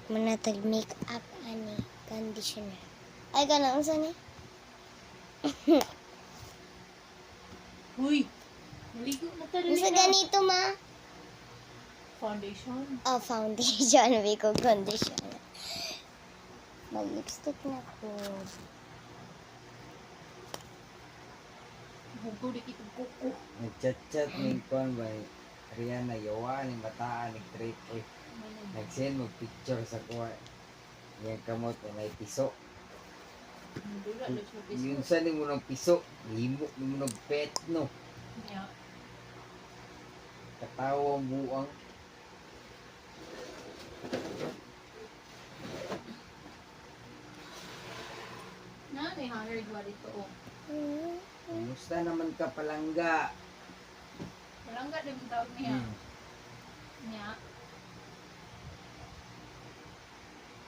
manatag make-up ani conditioner. Ay kana unsa ni? Uy! Maligo na tali Unsa na. ganito ma? Foundation. Oh, foundation we ko conditioner. Mag-lipstick na ko. Hugo di kitong kuko. Nagchat-chat ning kon ba Rihanna yawa ni bataan ni trip oy. Nag-send mo picture sa kuha. Yang kamot na may piso. Dula na siya piso. Yun sa ni mo ng piso, himo ni mo ng pet no. Yeah. Katawa ang buang. Na, may hanger dwa dito oh. Kumusta naman ka palangga? Walang ka din tawag niya. Niya.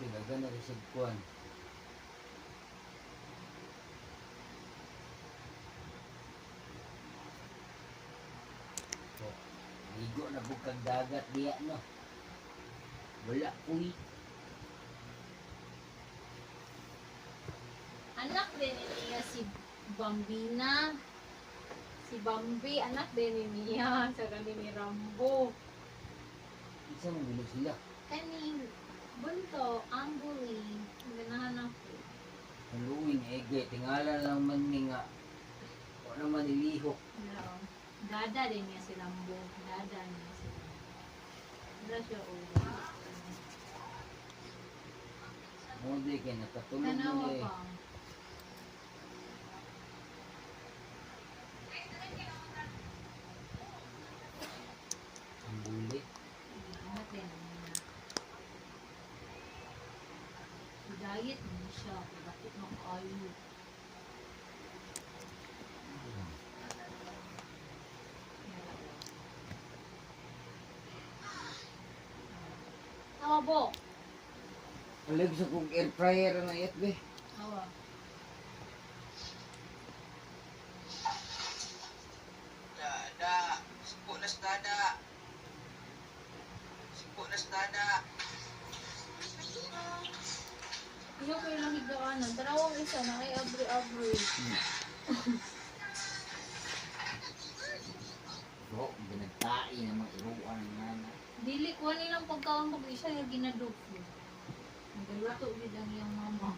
Tinaga na rin siya kuhan. Oh, ligo na bukag dagat diya no. Wala uy. Anak din niya si Bambina. Si Bambi, anak din niya sa kanin ni Rambo. Isa mo gulo sila. Kaning bunto, Anguli, ganahan ako. Haluin ege, tingala lang man ni nga. O naman nilihok. Hello. Dada din niya si Rambo. Dada niya si Rambo. Wala siya ulo. Mode kay nakatulog Tanawa mo eh. pa. Ang buli. Anak din niya. Diet niya siya. Bakit makayo? Tawa po. Alag sa kong air fryer na yat be. Tawa. Dada, sipok na sa dada. Sipok na sa dada. Iyo kayo lang higdaanan. Tarawang isa na kay abri-abri. Bro, binagtai na mga iruan nga na. Dili ko nilang pagkaon pag isa nga ginaduplo. Nagluto gid ang iyang mama.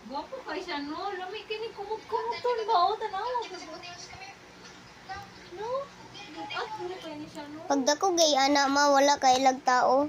Gwapo kay siya no, lami kini kumot-kumuton ba o tanawa. No? At mo kay ni siya no. Pag dako gay ana ma wala kay lag tao.